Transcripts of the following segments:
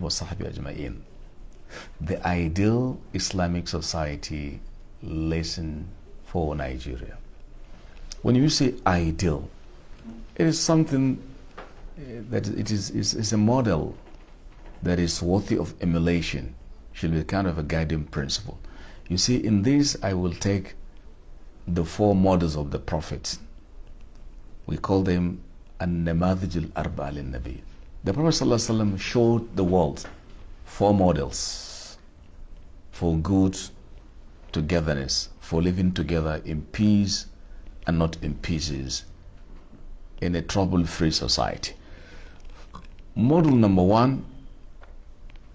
وصحبه أجمعين. The ideal Islamic society lesson for Nigeria. When you say ideal, it is something that it is a model that is worthy of emulation, should be kind of a guiding principle. You see, in this I will take the four models of the prophets. We call them an-namadhij al-arba' lin-nabi. The Prophet ﷺ showed the world four models for good togetherness, for living together in peace and not in pieces, in a trouble-free society. Model number one,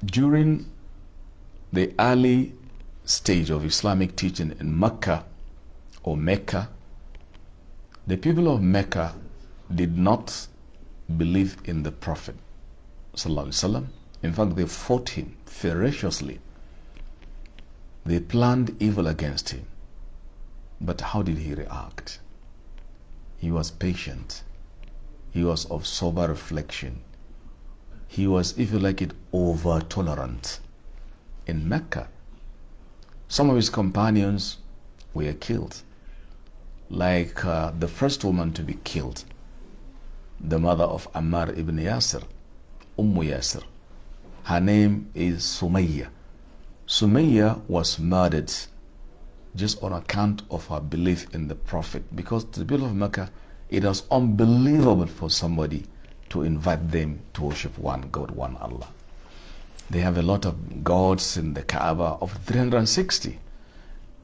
during the early stage of Islamic teaching in Mecca, the people of Mecca did not believe in the Prophet ﷺ. In fact, they fought him ferociously. They planned evil against him. But how did he react? He was patient. He was of sober reflection. He was, if you like it, over-tolerant. In Mecca, some of his companions were killed. Like the first woman to be killed, the mother of Ammar ibn Yasir, Yasir. Her name is Sumayya. Sumayya was murdered just on account of her belief in the Prophet, because to the people of Mecca, it was unbelievable for somebody to invite them to worship one God, one Allah. They have a lot of gods in the Kaaba of 360,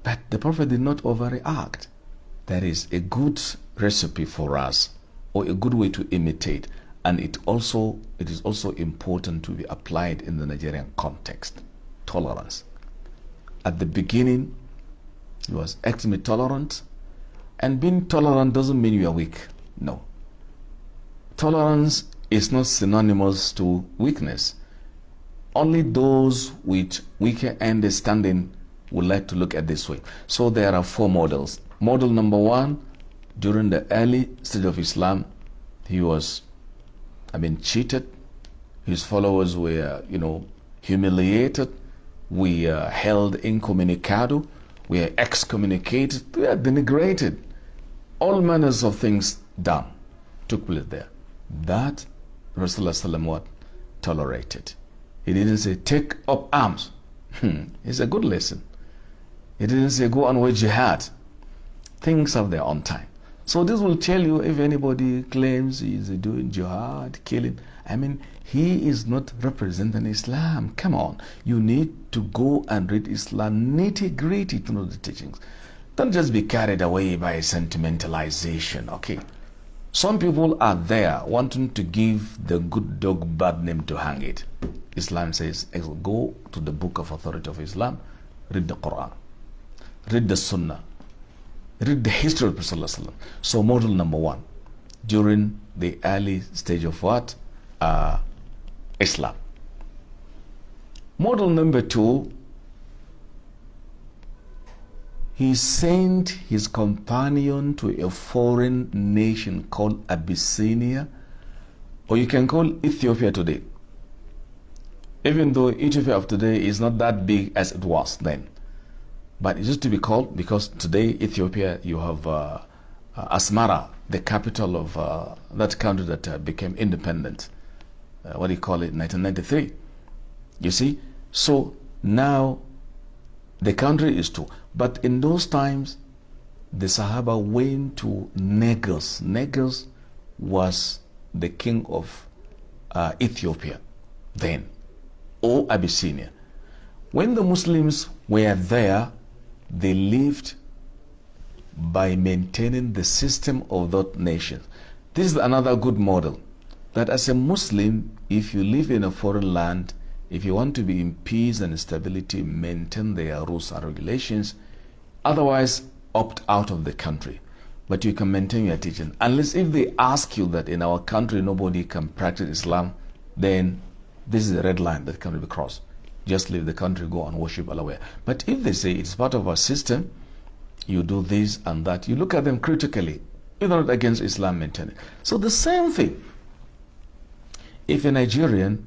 but the Prophet did not overreact. That is a good recipe for us, or a good way to imitate, and it is also important to be applied in the Nigerian context. Tolerance. At the beginning, he was extremely tolerant, and being tolerant doesn't mean you are weak. No. Tolerance is not synonymous to weakness. Only those with weaker understanding would like to look at this way. So there are four models. Model number one, during the early stage of Islam, he was, cheated. His followers were, humiliated. We are held incommunicado. We are excommunicated. We are denigrated. All manners of things done took place there. That Rasulullah what? Tolerated. He didn't say, take up arms. It's a good lesson. He didn't say, go and wage jihad. Things have their own time. So this will tell you, if anybody claims he is doing jihad, killing, he is not representing Islam. Come on. You need to go and read Islam nitty-gritty to know the teachings. Don't just be carried away by sentimentalization, okay? Some people are there wanting to give the good dog bad name to hang it. Islam says, go to the book of authority of Islam, read the Quran, read the Sunnah, read the history of Prophet ﷺ. So model number one, during the early stage of what? Islam. Model number two, he sent his companion to a foreign nation called Abyssinia, or you can call Ethiopia today. Even though Ethiopia of today is not that big as it was then. But it used to be called, because today Ethiopia, you have Asmara, the capital of that country that became independent. What do you call it? 1993. You see? So now the country is two. But in those times, the Sahaba went to Negus. Negus was the king of Ethiopia then, or Abyssinia. When the Muslims were there, they lived by maintaining the system of that nation. This is another good model, that as a Muslim, if you live in a foreign land, if you want to be in peace and stability, maintain their rules and regulations. Otherwise, opt out of the country. But you can maintain your teaching. Unless if they ask you that in our country nobody can practice Islam, then this is a red line that can be crossed. Just leave the country, go and worship Allah. But if they say it's part of our system, you do this and that, you look at them critically. You're not against Islam, maintain it. So the same thing. If a Nigerian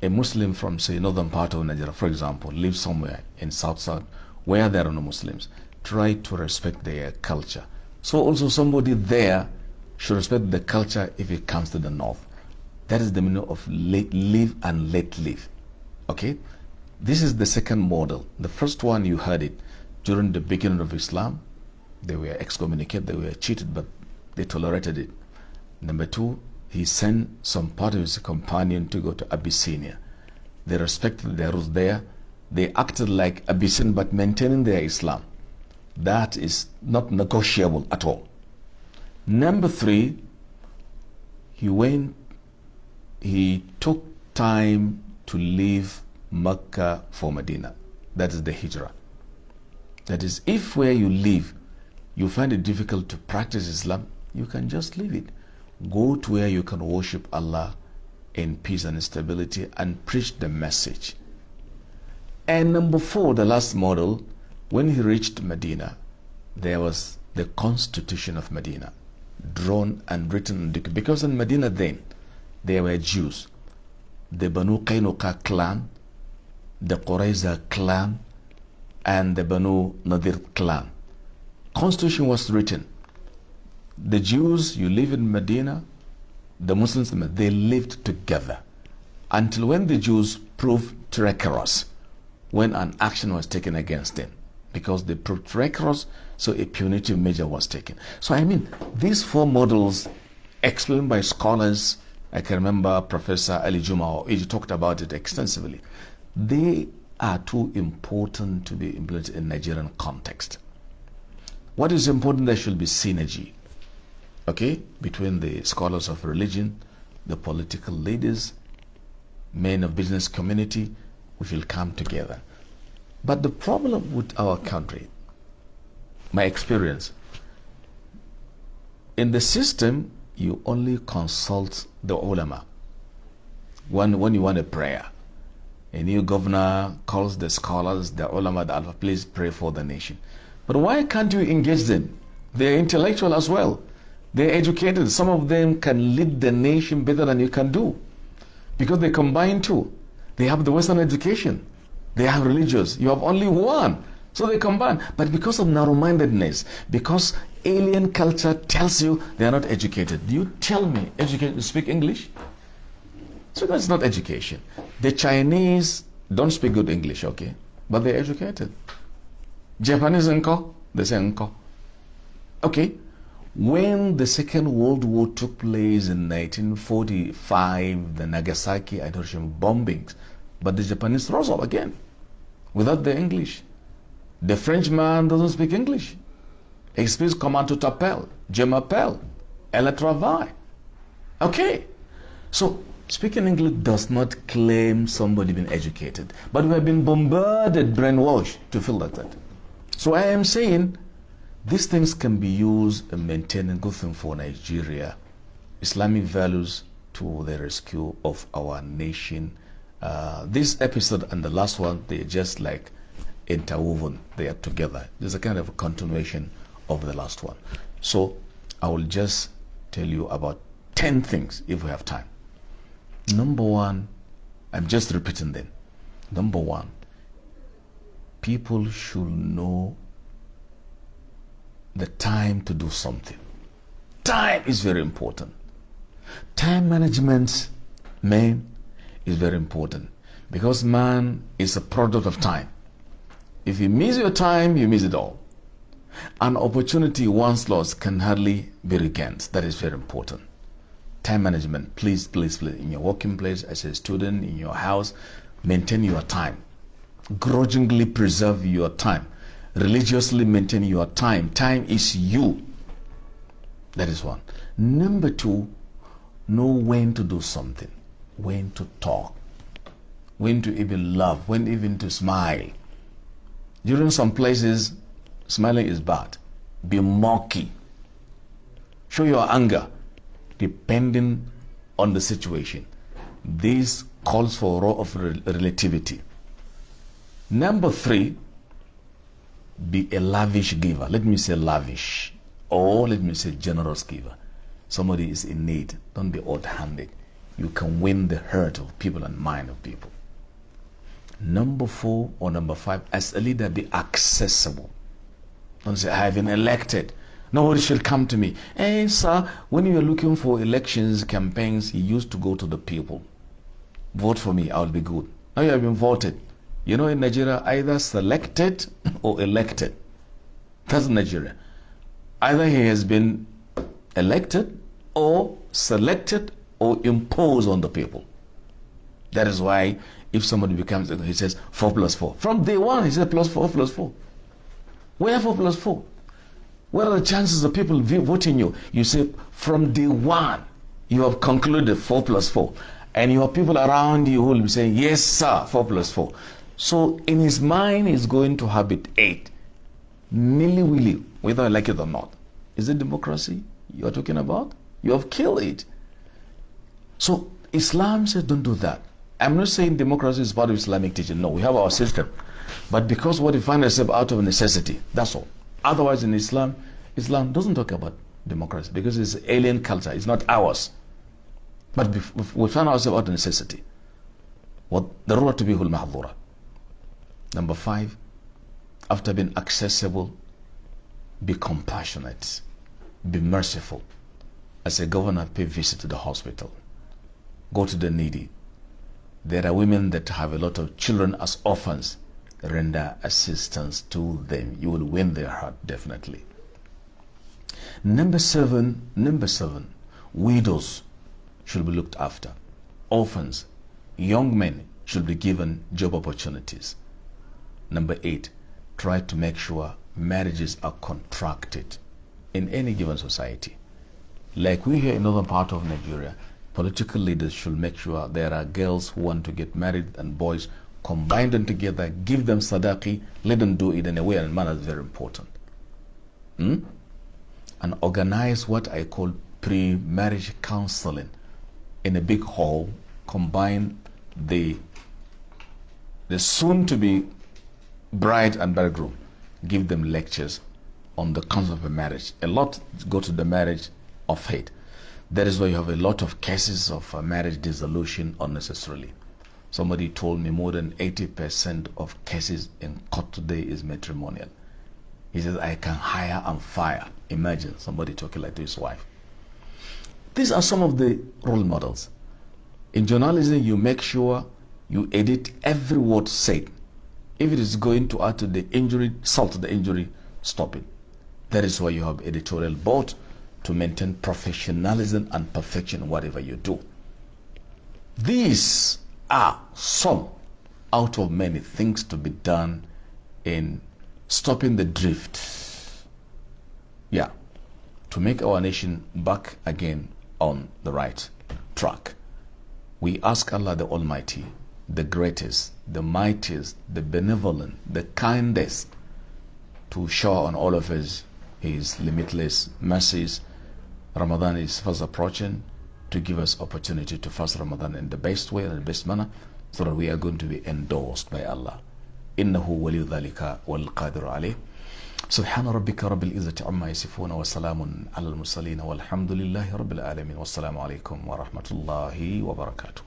a Muslim from, say, northern part of Nigeria, for example, lives somewhere in South where there are no Muslims, try to respect their culture. So also somebody there should respect the culture if it comes to the north. That is the meaning of live and let live. Okay? This is the second model. The first one, you heard it during the beginning of Islam. They were excommunicated, they were cheated, but they tolerated it. Number two, he sent some part of his companion to go to Abyssinia. They respected their rules there. They acted like Abyssinians, but maintaining their Islam. That is not negotiable at all. Number three, he took time to leave Mecca for Medina. That is the hijrah. That is, if where you live, you find it difficult to practice Islam, you can just leave it. Go to where you can worship Allah in peace and stability and preach the message. And number four, the last model, when he reached Medina, there was the constitution of Medina, drawn and written, because in Medina then, there were Jews, the Banu Qaynuqa clan, the Qurayza clan, and the Banu Nadir clan. Constitution was written. The Jews, you live in Medina, the Muslims, they lived together until when the Jews proved treacherous, when an action was taken against them. Because they proved treacherous, so a punitive measure was taken. So I mean, these four models explained by scholars, I can remember Professor Ali Juma, he talked about it extensively. They are too important to be implemented in Nigerian context. What is important? There should be synergy, okay, between the scholars of religion, the political leaders, men of business community, we will come together. But the problem with our country, my experience, in the system, you only consult the ulama. When you want a prayer, a new governor calls the scholars, the ulama, the alpha, please pray for the nation. But why can't you engage them? They're intellectual as well. They're educated. Some of them can lead the nation better than you can do. Because they combine two. They have the Western education. They have religious. You have only one. So they combine. But because of narrow-mindedness, because alien culture tells you they are not educated. Do you tell me educated speak English? So that's not education. The Chinese don't speak good English, okay? But they're educated. Japanese unko, they say unko. Okay. When the Second World War took place in 1945, the Nagasaki and Hiroshima bombings, but the Japanese rose up again without the English. The Frenchman doesn't speak English. He speaks comment tout appel, je m'appelle, elle travaille. Okay. So speaking English does not claim somebody being educated, but we have been bombarded, brainwashed to feel like that. So I am saying these things can be used in maintaining good thing for Nigeria, Islamic values to the rescue of our nation. This episode and the last one, they're just like interwoven. They are together. There's a kind of a continuation of the last one. So I will just tell you about 10 things if we have time. Number one, I'm just repeating them. Number one, people should know the time to do something. Time is very important. Time management, man, is very important because man is a product of time. If you miss your time, you miss it all. An opportunity once lost can hardly be regained. That is very important. Time management, please, please, please, in your working place, as a student, in your house, maintain your time. Grudgingly preserve your time. Religiously maintain your time. Time is you. That is one. Number two, know when to do something, when to talk, when to even love, when even to smile. During some places, smiling is bad. Be murky. Show your anger depending on the situation. This calls for a law of relativity. Number three, be a lavish giver. Let me say lavish, or let me say generous giver. Somebody is in need. Don't be odd-handed. you can win the heart of people and mind of people. Number 4 or number 5, as a leader, be accessible. Don't say, I have been elected, nobody shall come to me. Hey, sir, when you were looking for elections, campaigns, you used to go to the people. Vote for me, I'll be good. Now you have been voted. You know, in Nigeria, either selected or elected. That's Nigeria. Either he has been elected or selected or imposed on the people. That is why if somebody becomes, he says 4 plus 4. From day one, he said plus 4 plus 4. Where 4 plus 4? What are the chances of people voting you? You say from day one, you have concluded 4 plus 4. And you have people around you who will be saying, yes, sir, 4 plus 4. So in his mind, he's going to have it 8. Nilly-willy, whether I like it or not. Is it democracy you are talking about? You have killed it. So Islam says don't do that. I'm not saying democracy is part of Islamic teaching. No, we have our system. But because what we find ourselves out of necessity, that's all. Otherwise in Islam doesn't talk about democracy because it's alien culture. It's not ours. But we find ourselves out of necessity. What the rule to be mahdura. Number 5, after being accessible, be compassionate, be merciful. As a governor, pay visit to the hospital. Go to the needy. There are women that have a lot of children as orphans. Render assistance to them. You will win their heart, definitely. Number seven, widows should be looked after. Orphans, young men should be given job opportunities. Number 8, try to make sure marriages are contracted in any given society. Like we here in northern part of Nigeria, political leaders should make sure there are girls who want to get married and boys, combine them together, give them sadaqi, let them do it in a way and manner is very important. And organize what I call pre-marriage counseling in a big hall, combine the soon-to-be bride and bridegroom, give them lectures on the concept of a marriage. A lot go to the marriage of faith. That is why you have a lot of cases of marriage dissolution unnecessarily. Somebody told me more than 80% of cases in court today is matrimonial. He says, I can hire and fire. Imagine somebody talking like to his wife. These are some of the role models. In journalism, you make sure you edit every word said. If it is going to add to the injury, salt to the injury, stop it. That is why you have editorial board to maintain professionalism and perfection in whatever you do. These are some out of many things to be done in stopping the drift. Yeah, to make our nation back again on the right track. We ask Allah the Almighty, the greatest, the mightiest, the benevolent, the kindest, to shower on all of us His limitless mercies. Ramadan is fast approaching, to give us opportunity to fast Ramadan in the best way and the best manner, so that we are going to be endorsed by Allah. إنه ولي ذلك والقادر عليه. سبحان ربك رب العزة عما يصفون وسلام على المرسلين والحمد لله رب العالمين والسلام عليكم ورحمة الله وبركاته.